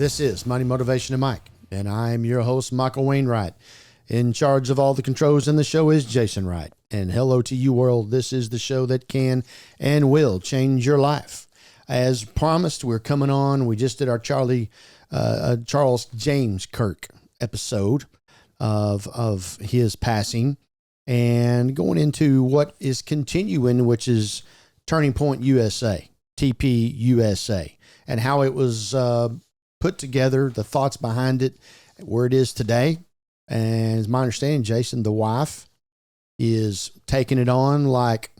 This is Money, Motivation, and Mike, and I'm your host, Michael Wainwright. In charge of all the controls in the show is Jason Wright. And hello to you, world. This is the show that can and will change your life. As promised, we're coming on. We just did our Charles James Kirk episode of his passing, and going into what is continuing, which is Turning Point USA, TPUSA, and how it was put together, the thoughts behind it, where it is today. And as my understanding, Jason, the wife is taking it on like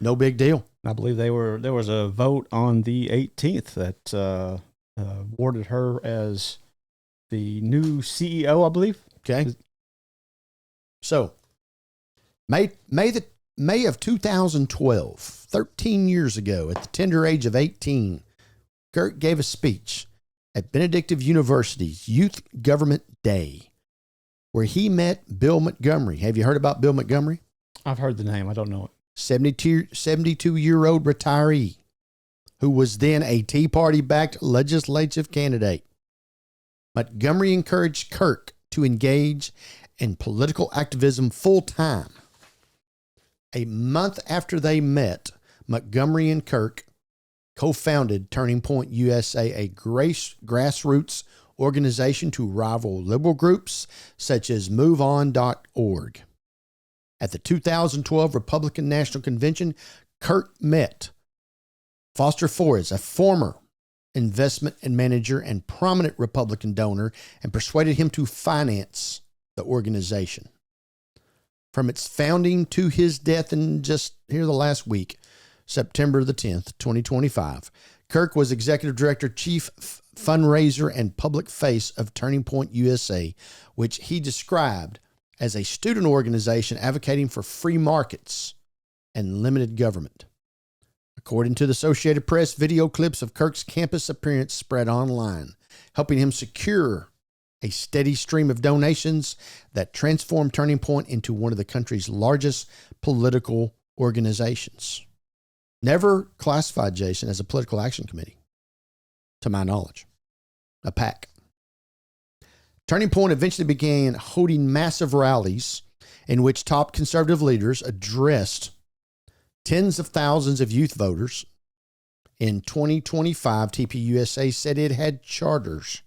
no big deal. I believe there was a vote on the 18th that awarded her as the new CEO, I believe. Okay. So May of 2012, 13 years ago, at the tender age of 18, Kirk gave a speech at Benedictine University's Youth Government Day, where he met Bill Montgomery. Have you heard about Bill Montgomery? I've heard the name. I don't know it. 72-year-old retiree who was then a Tea Party-backed legislative candidate. Montgomery encouraged Kirk to engage in political activism full-time. A month after they met, Montgomery and Kirk co-founded Turning Point USA, a grassroots organization to rival liberal groups such as MoveOn.org. At the 2012 Republican National Convention, Kirk met Foster Forres, a former investment and manager and prominent Republican donor, and persuaded him to finance the organization. From its founding to his death in just here the last week, September the 10th, 2025, Kirk was executive director, chief fundraiser, and public face of Turning Point USA, which he described as a student organization advocating for free markets and limited government. According to the Associated Press, video clips of Kirk's campus appearance spread online, helping him secure a steady stream of donations that transformed Turning Point into one of the country's largest political organizations. Never classified, Jason, as a political action committee, to my knowledge. A PAC. Turning Point eventually began holding massive rallies in which top conservative leaders addressed tens of thousands of youth voters. In 2025, TPUSA said it had charters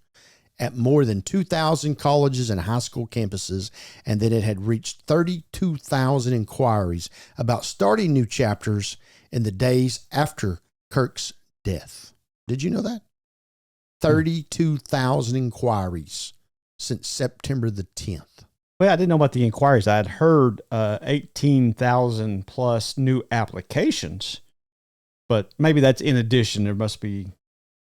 at more than 2,000 colleges and high school campuses, and that it had reached 32,000 inquiries about starting new chapters in the days after Kirk's death. Did you know that? 32,000 inquiries since September the 10th. Well, I didn't know about the inquiries. I had heard 18,000 plus new applications, but maybe that's in addition. There must be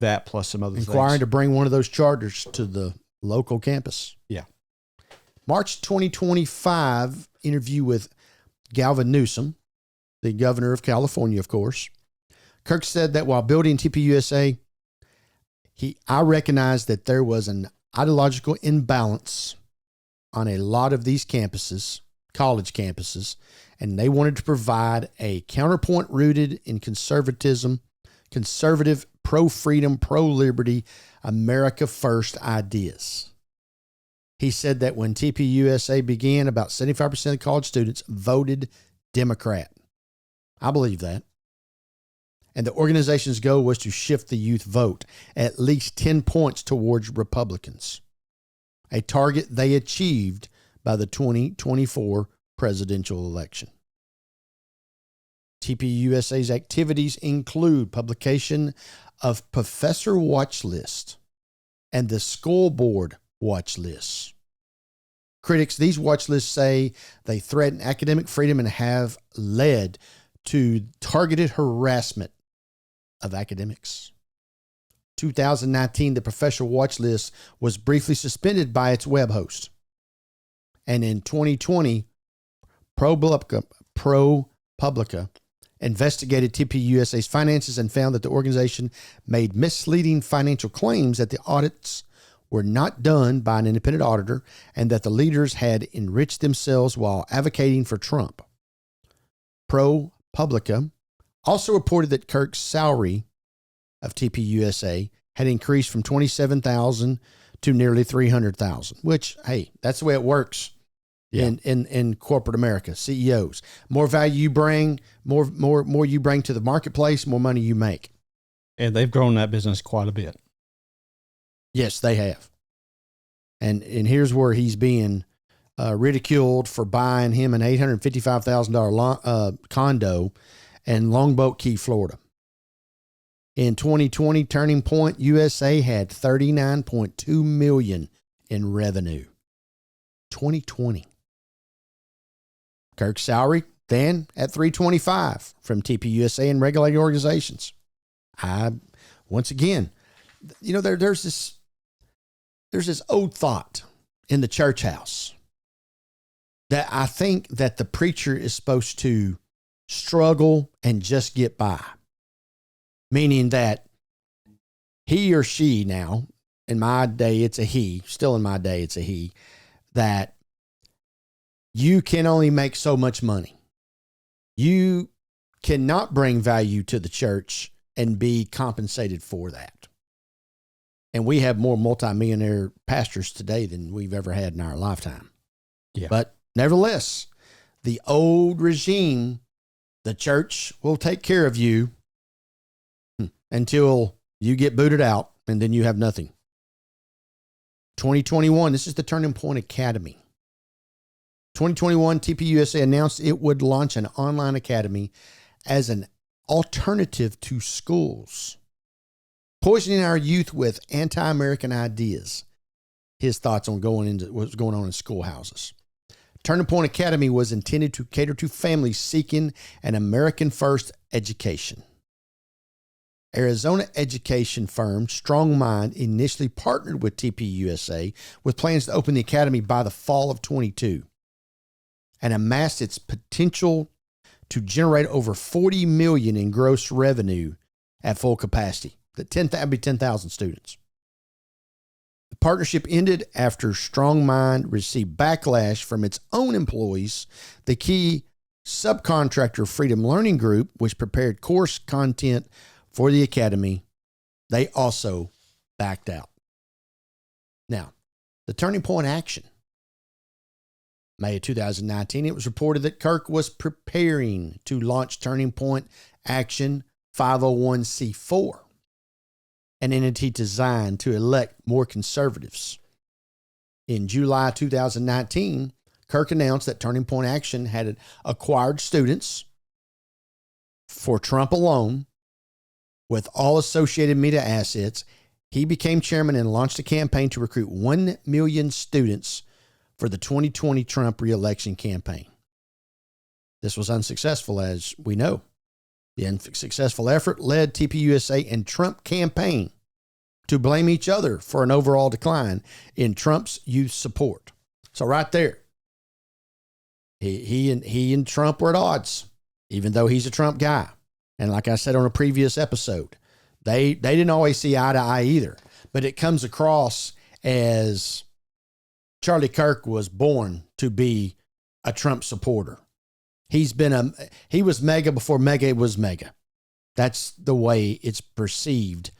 that plus some other Inquiring things. to bring one of those charters to the local campus. Yeah. March 2025 interview with Gavin Newsom, the governor of California, of course. Kirk said that while building TPUSA, I recognized that there was an ideological imbalance on a lot of these campuses, college campuses, and they wanted to provide a counterpoint rooted in conservatism, conservative, pro-freedom, pro-liberty, America first ideas. He said that when TPUSA began, about 75% of college students voted Democrat. I believe that. And the organization's goal was to shift the youth vote at least 10 points towards Republicans, a target they achieved by the 2024 presidential election. TPUSA's activities include publication of Professor Watch List and the School Board Watch Lists. Critics, these watch lists say they threaten academic freedom and have led to targeted harassment of academics. 2019, the Professor Watch List was briefly suspended by its web host. And in 2020, ProPublica investigated TPUSA's finances and found that the organization made misleading financial claims, that the audits were not done by an independent auditor, and that the leaders had enriched themselves while advocating for Trump. ProPublica also reported that Kirk's salary of TPUSA had increased from 27,000 to nearly 300,000, which, hey, that's the way it works in corporate America, CEOs. More value you bring, more you bring to the marketplace, more money you make. And they've grown that business quite a bit. Yes, they have. And here's where he's being ridiculed for buying him an $855,000 condo in Longboat Key, Florida. In 2020, Turning Point USA had $39.2 million in revenue. 2020. Kirk's salary then at $325 from TPUSA and regulated organizations. Once again, there's this old thought in the church house that I think that the preacher is supposed to struggle and just get by. Meaning that he or she now, in my day it's a he, still in my day it's a he, that you can only make so much money. You cannot bring value to the church and be compensated for that. And we have more multimillionaire pastors today than we've ever had in our lifetime. Yeah. But nevertheless, the old regime, the church will take care of you until you get booted out, and then you have nothing. 2021, this is the Turning Point Academy. 2021, TPUSA announced it would launch an online academy as an alternative to schools, poisoning our youth with anti-American ideas. His thoughts on what's going on in schoolhouses. Turning Point Academy was intended to cater to families seeking an American-first education. Arizona education firm StrongMind initially partnered with TPUSA with plans to open the academy by the fall of 22 and amassed its potential to generate over $40 million in gross revenue at full capacity. That'd be 10,000 students. The partnership ended after StrongMind received backlash from its own employees. The key subcontractor Freedom Learning Group, which prepared course content for the academy, they also backed out. Now, the Turning Point action. May of 2019, it was reported that Kirk was preparing to launch Turning Point Action 501c4, an entity designed to elect more conservatives. In July 2019, Kirk announced that Turning Point Action had acquired students for Trump alone with all associated media assets. He became chairman and launched a campaign to recruit 1 million students for the 2020 Trump re-election campaign. This was unsuccessful, as we know. The unsuccessful effort led TPUSA and Trump campaign to blame each other for an overall decline in Trump's youth support. So right there, he and Trump were at odds, even though he's a Trump guy. And like I said on a previous episode, they didn't always see eye to eye either. But it comes across as Charlie Kirk was born to be a Trump supporter. He was mega before mega was mega. That's the way it's perceived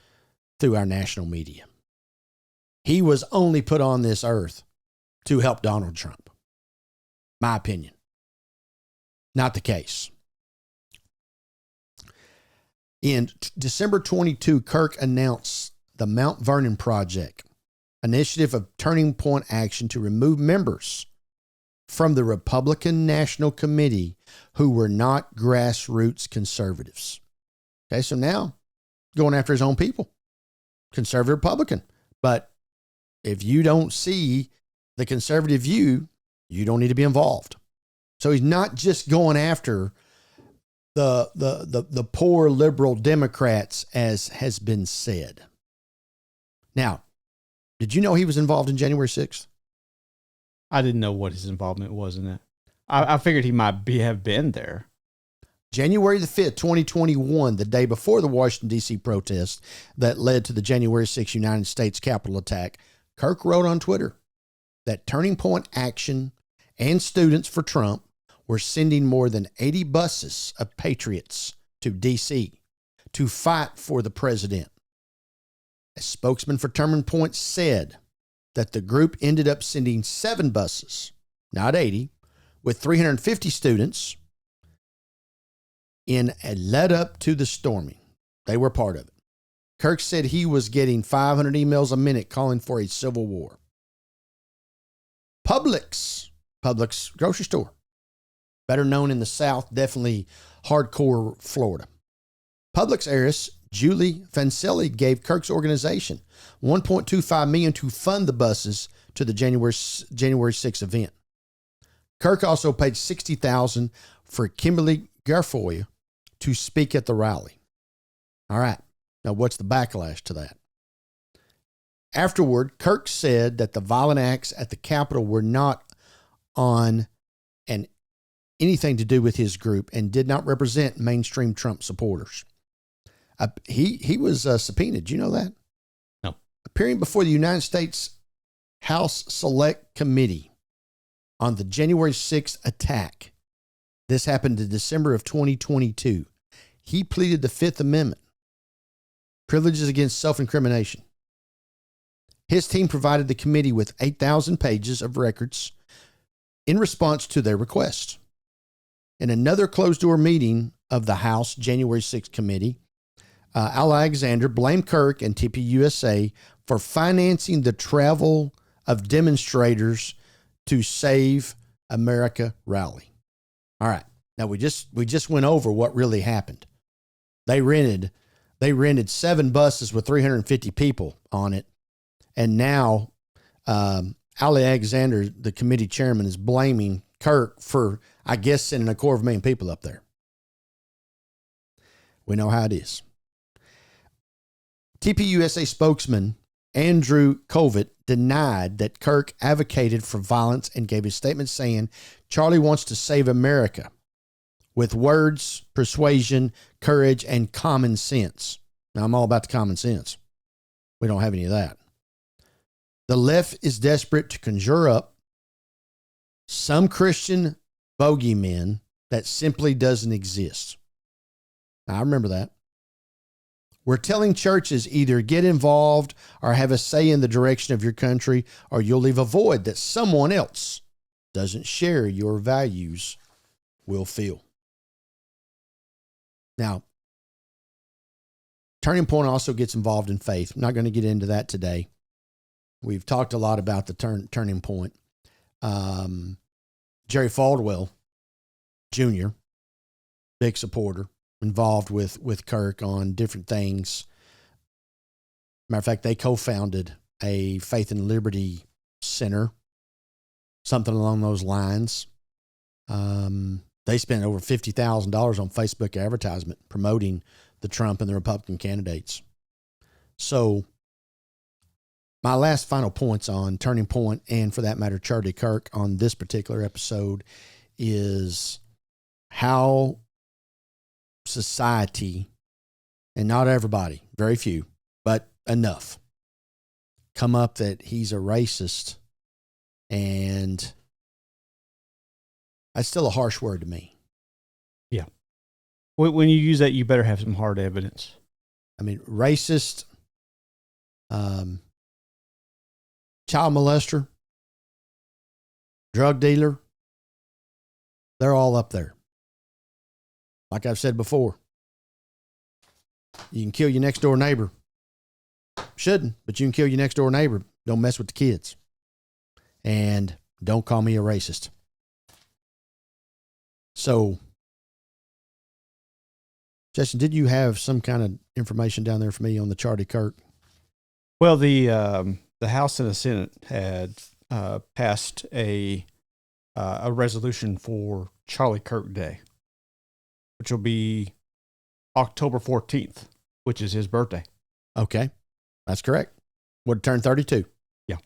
through our national media. He was only put on this earth to help Donald Trump. My opinion. Not the case. In December 22, Kirk announced the Mount Vernon Project, initiative of Turning Point Action to remove members from the Republican National Committee who were not grassroots conservatives. Okay, so now going after his own people, conservative Republican. But if you don't see the conservative view, you don't need to be involved. So he's not just going after the poor liberal Democrats, as has been said. Now, did you know he was involved in January 6th? I didn't know what his involvement was in that. I figured he might have been there. January the 5th, 2021, the day before the Washington, D.C. protests that led to the January 6th United States Capitol attack, Kirk wrote on Twitter that Turning Point Action and Students for Trump were sending more than 80 buses of patriots to D.C. to fight for the president. A spokesman for Turning Point said that the group ended up sending 7 buses, not 80, with 350 students in a lead up to the storming. They were part of it. Kirk said he was getting 500 emails a minute calling for a civil war. Publix grocery store, better known in the South, definitely hardcore Florida. Publix heiress Julie Fancelli gave Kirk's organization $1.25 million to fund the buses to the January 6th event. Kirk also paid $60,000 for Kimberly Guilfoyle to speak at the rally. All right. Now, what's the backlash to that? Afterward, Kirk said that the violent acts at the Capitol were not on and anything to do with his group and did not represent mainstream Trump supporters. He was subpoenaed. Do you know that? No. Appearing before the United States House Select Committee on the January 6th attack. This happened in December of 2022. He pleaded the Fifth Amendment, privileges against self-incrimination. His team provided the committee with 8,000 pages of records in response to their request. In another closed-door meeting of the House January 6th committee, Al Alexander blamed Kirk and TPUSA for financing the travel of demonstrators to Save America rally. All right. Now we just went over what really happened. They rented 7 buses with 350 people on it. And now Al Alexander, the committee chairman, is blaming Kirk for, I guess, sending 250,000 people up there. We know how it is. TPUSA spokesman Andrew Covitt denied that Kirk advocated for violence and gave a statement saying Charlie wants to save America with words, persuasion, courage, and common sense. Now, I'm all about the common sense. We don't have any of that. The left is desperate to conjure up some Christian bogeymen that simply doesn't exist. Now, I remember that. We're telling churches either get involved or have a say in the direction of your country, or you'll leave a void that someone else doesn't share your values will fill. Now, Turning Point also gets involved in faith. I'm not going to get into that today. We've talked a lot about the Turning Point. Jerry Falwell Jr., big supporter, involved with Kirk on different things. Matter of fact, they co-founded a Faith and Liberty Center, something along those lines. They spent over $50,000 on Facebook advertisement promoting the Trump and the Republican candidates. So my last final points on Turning Point, and for that matter, Charlie Kirk, on this particular episode, is how society, and not everybody, very few, but enough, come up that he's a racist, and that's still a harsh word to me. Yeah. When you use that, you better have some hard evidence. I mean, racist, child molester, drug dealer, they're all up there. Like I've said before, you can kill your next door neighbor. Shouldn't, but you can kill your next door neighbor. Don't mess with the kids. And don't call me a racist. So, Justin, did you have some kind of information down there for me on the Charlie Kirk? Well, the House and the Senate had passed a resolution for Charlie Kirk Day, which will be October 14th, which is his birthday. Okay, that's correct. Would turn 32. Yeah.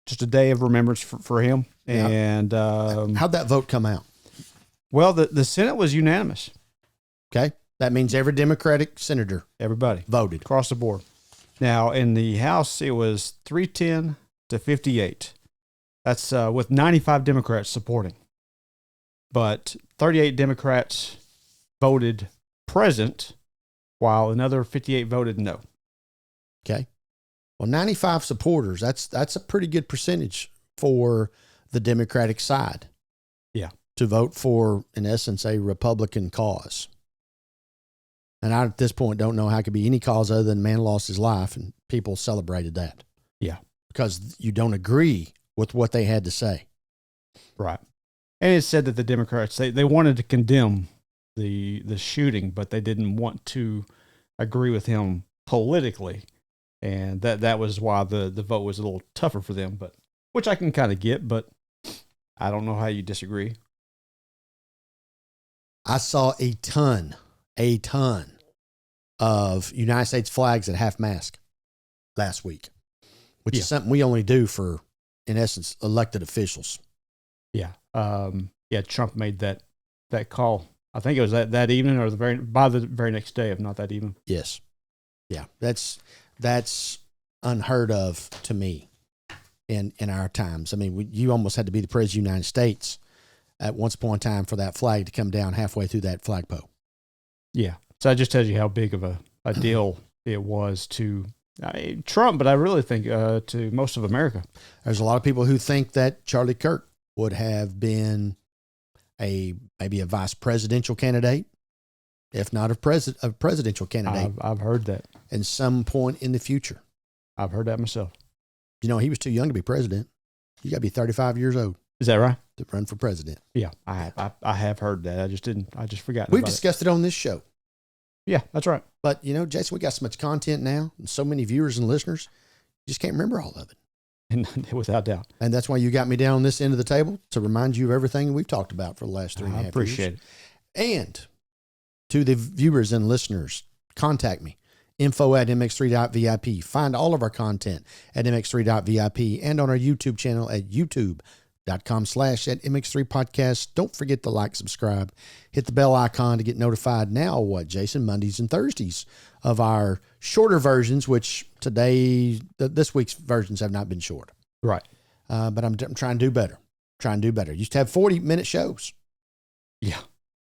Just a day of remembrance for him. Yeah. And how'd that vote come out? Well, the Senate was unanimous. Okay, that means every Democratic senator, everybody voted across the board. Now, in the House, it was 310 to 58. That's with 95 Democrats supporting. But 38 Democrats voted present, while another 58 voted no. Okay. Well, 95 supporters, that's a pretty good percentage for the Democratic side. Yeah. To vote for, in essence, a Republican cause. And I, at this point, don't know how it could be any cause other than man lost his life, and people celebrated that. Yeah. Because you don't agree with what they had to say. Right. And it said that the Democrats, they wanted to condemn the shooting, but they didn't want to agree with him politically. And that was why the vote was a little tougher for them, but which I can kind of get, but I don't know how you disagree. I saw a ton of United States flags at half mast last week, which is something we only do for, in essence, elected officials. Yeah. Trump made that call. I think it was that evening or by the very next day, if not that evening. Yes. Yeah. That's unheard of to me in our times. I mean, you almost had to be the president of the United States at once upon a time for that flag to come down halfway through that flagpole. Yeah. So that just tells you how big of a deal it was to Trump, but I really think to most of America. There's a lot of people who think that Charlie Kirk would have been maybe a vice presidential candidate, if not a presidential candidate. I've heard that. At some point in the future. I've heard that myself. You know, he was too young to be president. You got to be 35 years old. Is that right? To run for president. Yeah, I have heard that. I just forgot. We've discussed it on this show. Yeah, that's right. But, you know, Jason, we got so much content now and so many viewers and listeners, you just can't remember all of it. And without doubt. And that's why you got me down on this end of the table, to remind you of everything we've talked about for the last 3.5 years. I appreciate it. And to the viewers and listeners, contact me. info@mx3.vip. Find all of our content at mx3.vip and on our YouTube channel at youtube.com/@MX3 Podcast. Don't forget to like, subscribe, hit the bell icon to get notified now, Jason? Mondays and Thursdays of our shorter versions, which this week's versions have not been short. Right. But I'm trying to do better. Used to have 40-minute shows. Yeah.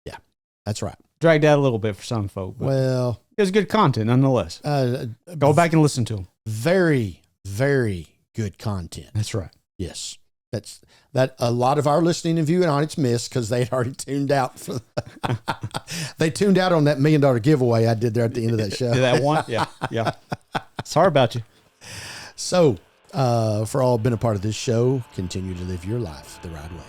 Yeah, that's right. Dragged out a little bit for some folk. But well, it was good content nonetheless. Go back and listen to them. Very, very good content. That's right. Yes. That a lot of our listening and viewing audience missed because they had already tuned out. They tuned out on that $1 million giveaway I did there at the end of that show. That one? Yeah. Sorry about you. So, for all been a part of this show, continue to live your life the right way.